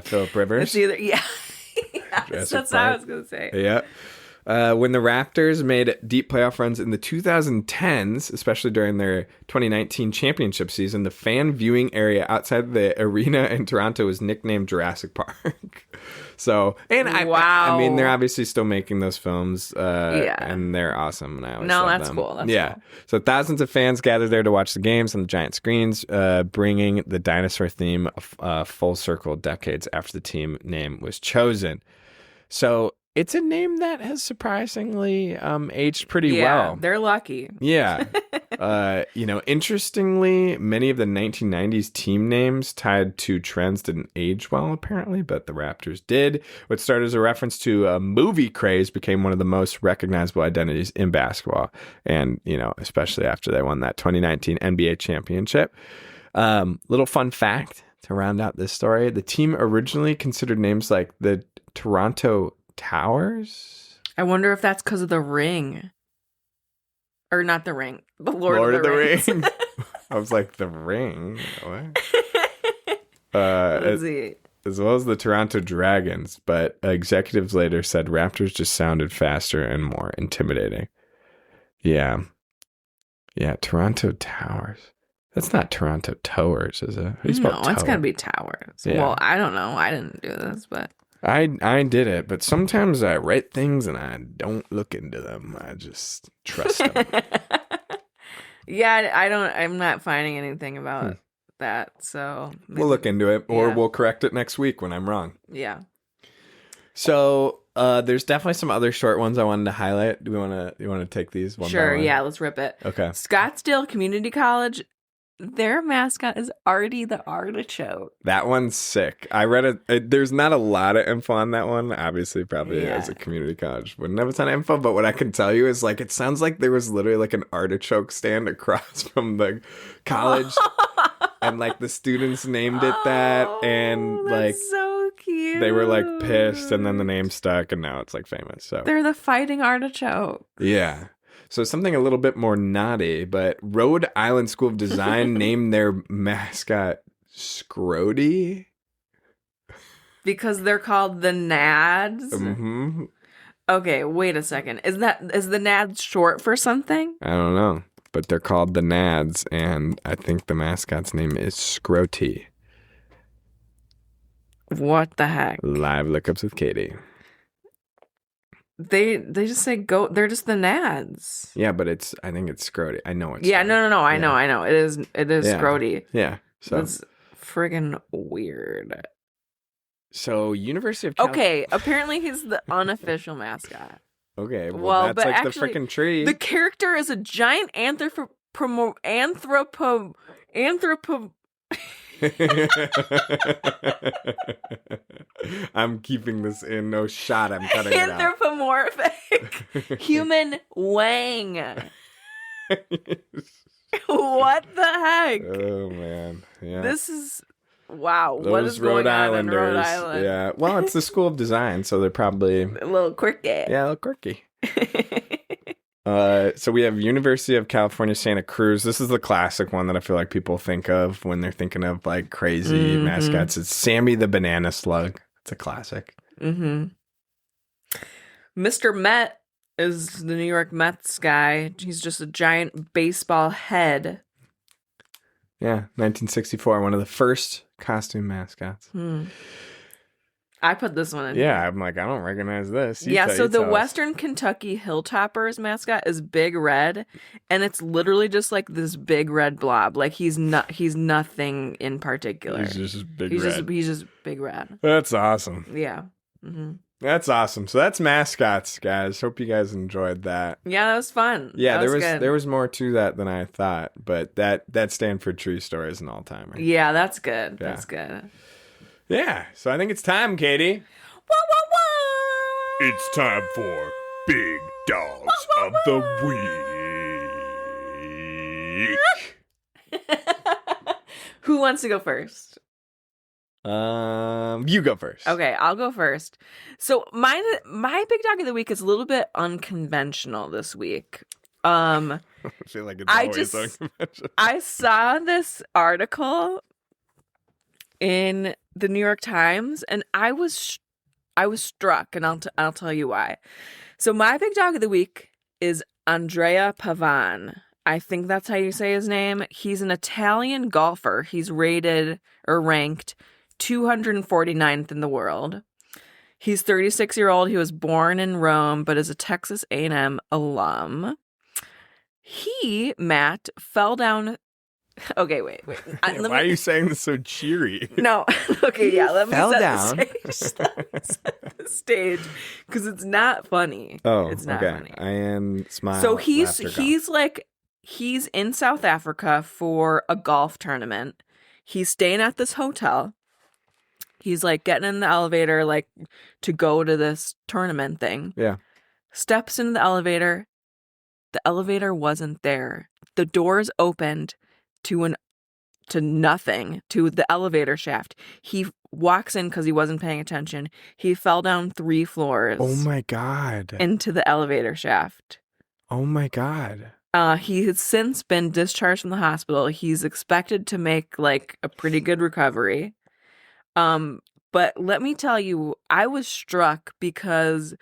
Philip Rivers. It's either, yeah. That's what I was going to say. Yeah. When the Raptors made deep playoff runs in the 2010s, especially during their 2019 championship season, the fan viewing area outside the arena in Toronto was nicknamed Jurassic Park. So, and I mean, they're obviously still making those films, and they're awesome. And I always love them. Cool. That's cool. So thousands of fans gathered there to watch the games on the giant screens, bringing the dinosaur theme full circle decades after the team name was chosen. So it's a name that has surprisingly aged pretty well. They're lucky. Yeah. Interestingly, many of the 1990s team names tied to trends didn't age well, apparently, but the Raptors did. What started as a reference to a movie craze became one of the most recognizable identities in basketball. And, especially after they won that 2019 NBA championship. Little fun fact to round out this story. The team originally considered names like the Toronto Towers. I wonder if that's because of the ring. Or not the ring. The Lord of the Rings. I was like, the ring? What? As well as the Toronto Dragons, but executives later said Raptors just sounded faster and more intimidating. Yeah. Yeah, Toronto Towers. That's not Toronto Towers, is it? No, it's got to be Towers. Yeah. Well, I don't know. I didn't do this, but... I did it, but sometimes I write things and I don't look into them. I just trust them. Yeah, I'm not finding anything about that, so... We'll look into it, or we'll correct it next week when I'm wrong. Yeah. So, there's definitely some other short ones I wanted to highlight. Do you want to take these one by one? Sure, yeah, let's rip it. Okay. Scottsdale Community College... Their mascot is Artie the Artichoke. That one's sick. I read it. There's not a lot of info on that one. Obviously, probably as a community college wouldn't have a ton of info. But what I can tell you is it sounds like there was literally an artichoke stand across from the college. And the students named it that. And that's so cute. They were pissed. And then the name stuck. And now it's famous. So they're the Fighting Artichoke. Yeah. So something a little bit more naughty, but Rhode Island School of Design named their mascot Scrody. Because they're called the Nads? Mm-hmm. Okay, wait a second. Is the Nads short for something? I don't know, but they're called the Nads, and I think the mascot's name is Scroty. What the heck? Live lookups with Katie. They just say go. They're just the Nads. Yeah, but I think it's Scrody. I know it's. Yeah, no. I know. It is Scrody. Yeah. So it's friggin' weird. So University of Okay, apparently he's the unofficial mascot. Okay, well that's actually, the frickin' tree. The character is a giant I'm keeping this in. No shot. I'm cutting it out. Anthropomorphic human wang. What the heck? Oh man. Yeah. This is wow. Those what is going on in Rhode Islanders. Island? Yeah. Well, it's the School of Design, so they're probably a little quirky. Yeah, a little quirky. So we have University of California, Santa Cruz. This is the classic one that I feel like people think of when they're thinking of crazy mascots. It's Sammy the Banana Slug. It's a classic. Mm-hmm. Mr. Met is the New York Mets guy. He's just a giant baseball head. Yeah, 1964, one of the first costume mascots. I put this one in. Yeah, I'm I don't recognize this. So the Western Kentucky Hilltoppers mascot is Big Red, and it's literally just this big red blob. He's nothing in particular. He's just big red. He's just Big Red. That's awesome. Yeah. Mm-hmm. That's awesome. So that's Mascots, guys. Hope you guys enjoyed that. Yeah, that was fun. Yeah, there was more to that than I thought, but that Stanford Tree story is an all-timer. Yeah, that's good. Yeah. That's good. Yeah, so I think it's time, Katie. It's time for Big Dogs of the Week. Who wants to go first? You go first. Okay, I'll go first. So my big dog of the week is a little bit unconventional this week. I feel like it's always unconventional. I saw this article in the New York Times, and I was I was struck, and I'll tell you why. So my big dog of the week is Andrea Pavan. I think that's how you say his name. He's an Italian golfer. He's rated or ranked 249th in the world. He's 36-year-old. He was born in Rome, but is a Texas A&M alum. He, Matt, fell down. Okay, wait. Why are you saying this so cheery? No. Okay, yeah. Let me fell set down. the stage because it's not funny. Oh, it's not okay. funny. I am smiling. So he's in South Africa for a golf tournament. He's staying at this hotel. He's like getting in the elevator, like to go to this tournament thing. Yeah. Steps into the elevator. The elevator wasn't there. The doors opened to nothing, to the elevator shaft. He walks in because he wasn't paying attention. He fell down 3 floors. Oh my God. Into the elevator shaft. Oh my God. He has since been discharged from the hospital. He's expected to make like a pretty good recovery. But let me tell you, I was struck because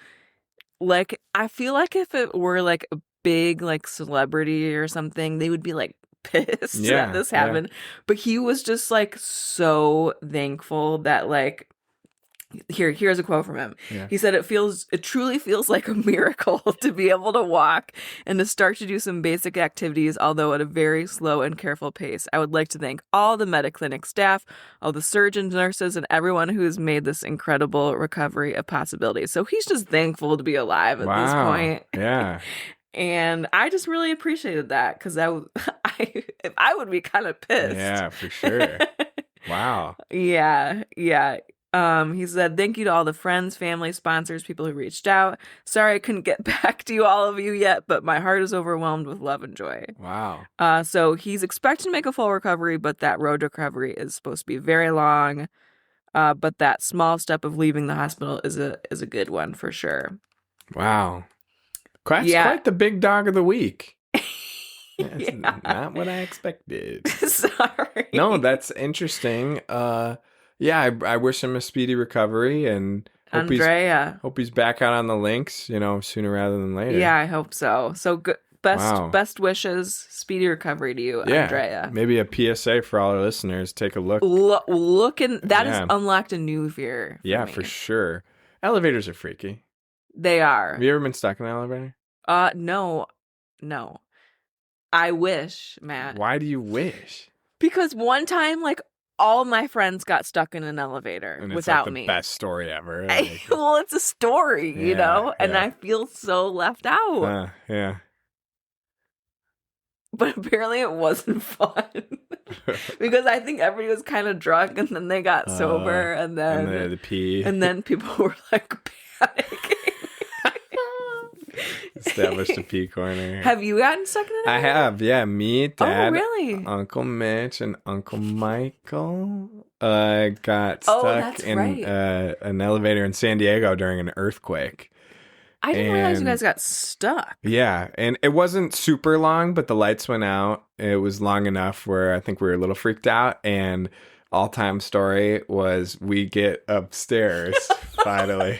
like I feel like if it were like a big like celebrity or something, they would be like pissed that this happened. But he was just like so thankful that like here's a quote from him. Yeah. He said it truly feels like a miracle to be able to walk and to start to do some basic activities, although at a very slow and careful pace. I would like to thank all the MediClinic staff, all the surgeons, nurses, and everyone who has made this incredible recovery a possibility. So he's just thankful to be alive at this point. Yeah. And I just really appreciated that because I would be kind of pissed. Yeah, for sure. Wow. Yeah. He said, thank you to all the friends, family, sponsors, people who reached out. Sorry I couldn't get back to all of you yet, but my heart is overwhelmed with love and joy. Wow. So he's expected to make a full recovery, but that road to recovery is supposed to be very long. But that small step of leaving the hospital is a good one for sure. Wow. Quite the big dog of the week. That's not what I expected. Sorry. No, that's interesting. I wish him a speedy recovery and hope he's back out on the links, sooner rather than later. Yeah, I hope so. So good. Best wishes, speedy recovery to you, Andrea. Maybe a PSA for all our listeners. Take a look. Look has unlocked a new fear. For sure. Elevators are freaky. They are. Have you ever been stuck in an elevator? No. I wish, Matt. Why do you wish? Because one time, like, all my friends got stuck in an elevator and it's without like the me. Best story ever. Well, it's a story, and I feel so left out. Yeah. But apparently it wasn't fun because I think everybody was kind of drunk and then they got sober and then they had to pee and then people were like panicking. Established a pee corner. Have you gotten stuck in an elevator? I have, yeah. Me, Dad, really? Uncle Mitch, and Uncle Michael got stuck in an elevator in San Diego during an earthquake. I didn't realize you guys got stuck. Yeah, and it wasn't super long, but the lights went out. It was long enough where I think we were a little freaked out, and all-time story was we get upstairs finally,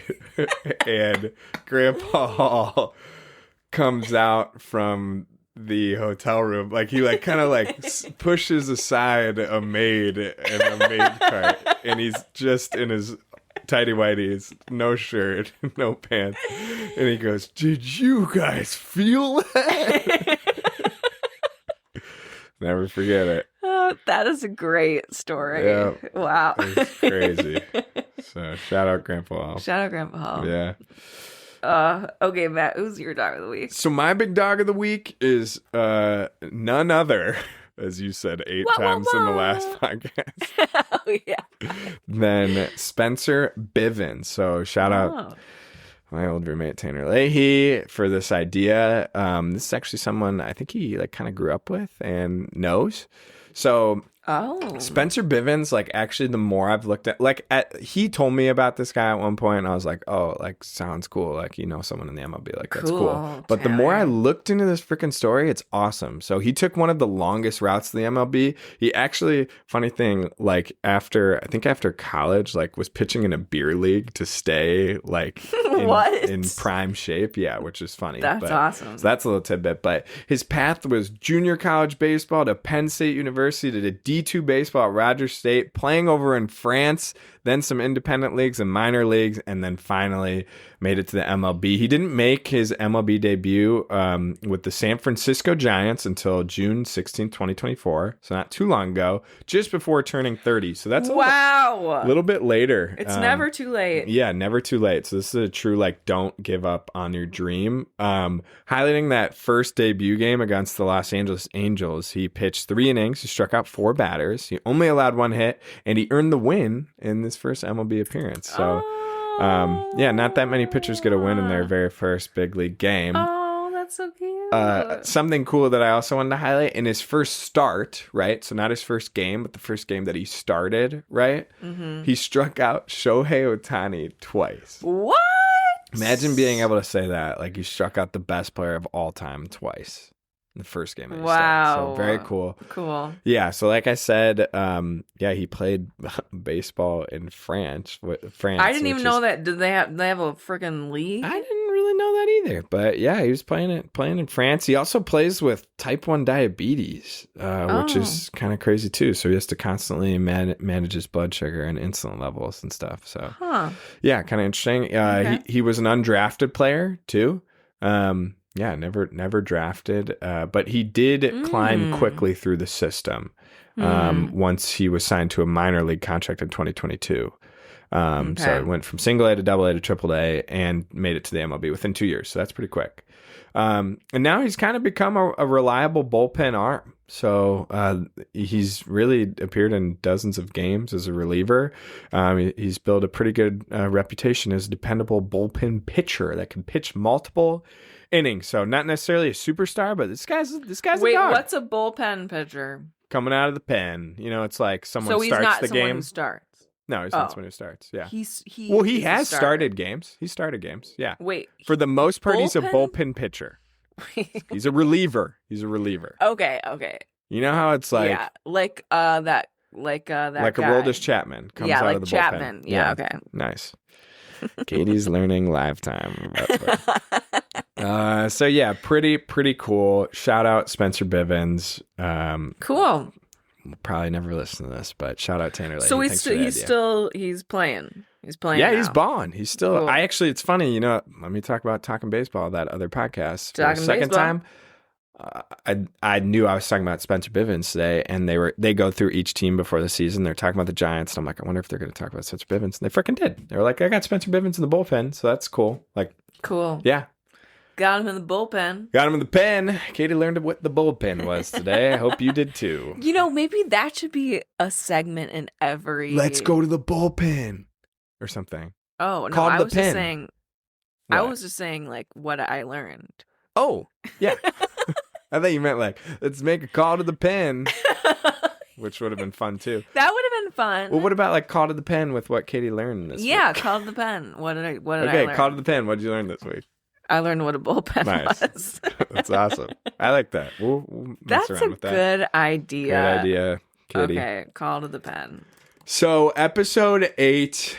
and Grandpa Hall comes out from the hotel room, like he kind of pushes aside a maid and a maid cart, and he's just in his tighty whities, no shirt, no pants, and he goes, "Did you guys feel that?" Never forget it. Oh, that is a great story. Yeah. Wow. It's crazy. So shout out Grandpa Hall. Shout out Grandpa Hall. Yeah. Okay, Matt, who's your dog of the week? So my big dog of the week is none other, as you said 8 times in the last podcast. Oh, yeah. Than Spencer Bivens. So shout out my old roommate Tanner Leahy for this idea. This is actually someone I think he kind of grew up with and knows. So Oh. Spencer Bivens, like, actually, the more I've looked at, like, he told me about this guy at one point, and I was like, oh, like, sounds cool. Like, someone in the MLB, like, that's cool. But the more I looked into this freaking story, it's awesome. So he took one of the longest routes to the MLB. He actually, funny thing, like, I think after college, like, was pitching in a beer league to stay, like, in prime shape. Yeah, which is funny. That's awesome. So that's a little tidbit. But his path was junior college baseball to Penn State University to the D2 baseball at Rogers State, playing over in France, then some independent leagues and minor leagues, and then finally made it to the MLB. He didn't make his MLB debut with the San Francisco Giants until June 16, 2024. So not too long ago, just before turning 30. So that's a little bit later. It's never too late. Yeah, never too late. So this is a true, like, don't give up on your dream. Highlighting that first debut game against the Los Angeles Angels, he pitched 3 innings. He struck out 4 batters. He only allowed 1 hit, and he earned the win in this first MLB appearance. So, yeah, not that many pitchers get a win in their very first big league game. Oh, that's so cute. Something cool that I also wanted to highlight in his first start, right? So not his first game, but the first game that he started, right? Mm-hmm. He struck out Shohei Ohtani twice. What? Imagine being able to say that. Like, you struck out the best player of all time twice. The first game that he started. So very cool. Cool. Yeah, so like I said, he played baseball in France. I didn't even know that. Did they have a freaking league? I didn't really know that either. But yeah, he was playing in France. He also plays with type 1 diabetes, which is kind of crazy too. So he has to constantly manage his blood sugar and insulin levels and stuff. So yeah, kind of interesting. Okay. He was an undrafted player too. Yeah, never drafted, but he did climb quickly through the system once he was signed to a minor league contract in 2022. So he went from single A to double A to triple A and made it to the MLB within 2 years. So that's pretty quick. And now he's kind of become a reliable bullpen arm. So he's really appeared in dozens of games as a reliever. He's built a pretty good reputation as a dependable bullpen pitcher that can pitch multiple innings. So not necessarily a superstar, but this guy's a dog. Wait, what's a bullpen pitcher? Coming out of the pen. Someone starts the game. So he's not someone who starts. No, he's not someone who starts. Yeah. He has started games. He started games. Yeah. Wait. For the most part, he's a bullpen pitcher. He's a reliever. Okay. You know how it's like like a Aroldis Chapman comes out of the Chapman. bullpen. Yeah, okay. Nice. Katie's learning lifetime. So yeah, pretty cool. Shout out Spencer Bivens. Cool. We'll probably never listen to this, but shout out Tanner Leahy. So he's playing. He's playing. Yeah, now. He's balling. He's still. Cool. It's funny. Let me talk about Talking Baseball, that other podcast. Talking second baseball. time. I knew I was talking about Spencer Bivens today, and they go through each team before the season. They're talking about the Giants, and I'm like, I wonder if they're going to talk about Spencer Bivens. And they freaking did. They were like, I got Spencer Bivens in the bullpen, so that's cool. Like, cool. Yeah. Got him in the bullpen. Got him in the pen. Katie learned what the bullpen was today. I hope you did too. Maybe that should be a segment in every. Let's go to the bullpen or something. Oh no, Call I the was pen. just saying. What? I was just saying like what I learned. Oh yeah, I thought you meant like let's make a call to the pen, which would have been fun too. That would have been fun. Well, what about like call to the pen with what Katie learned this week? Yeah, call to the pen. What did I learn? Okay, call to the pen. What did you learn this week? I learned what a bullpen was. That's awesome. I like that. We'll mess around with that. That's a good idea. Good idea, Katie. Okay, call to the pen. So episode 8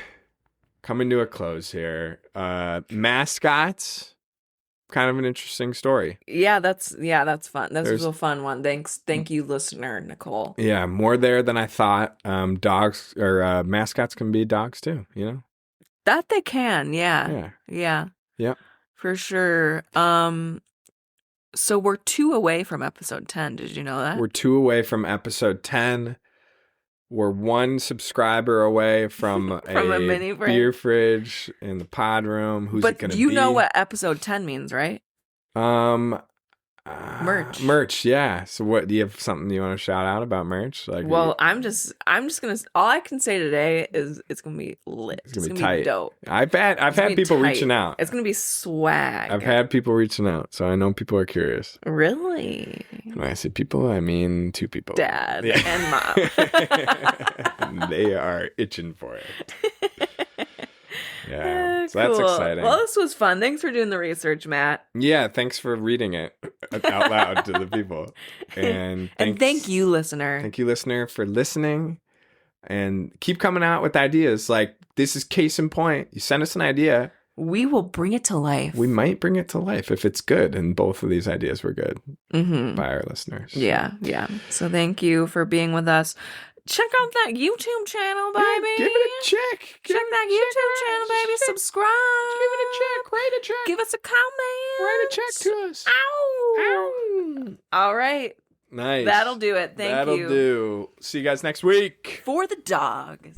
coming to a close here. Mascots, kind of an interesting story. Yeah, that's fun. That's a real fun one. Thank you, listener Nicole. Yeah, more there than I thought. Dogs or mascots can be dogs too. That they can. Yeah. Yeah. For sure. So we're 2 away from episode 10. Did you know that? We're 2 away from episode 10. We're 1 subscriber away from, a mini beer fridge in the pod room. Who's it going to be? But you know what episode 10 means, right? I Merch. Yeah. So what, do you have something you want to shout out about merch? Like, Well, I'm just gonna. All I can say today is it's gonna be lit. It's gonna be tight. Dope. I've had people reaching out. It's gonna be swag. I've had people reaching out, so I know people are curious. Really? When I say people, I mean 2 people. Dad and mom. They are itching for it. Yeah, so cool. that's exciting. Well, this was fun. Thanks for doing the research, Matt. Yeah, thanks for reading it out loud to the people. And thank you, listener. Thank you, listener, for listening. And keep coming out with ideas. Like, this is case in point. You send us an idea. We will bring it to life. We might bring it to life if it's good. And both of these ideas were good by our listeners. Yeah. So thank you for being with us. Check out that YouTube channel, baby. Yeah, give it a check. Check that YouTube channel, baby. Subscribe. Give it a check. Write a check. Give us a comment. Write a check to us. Ow. All right. Nice. That'll do it. Thank you. That'll do. See you guys next week. For the dogs.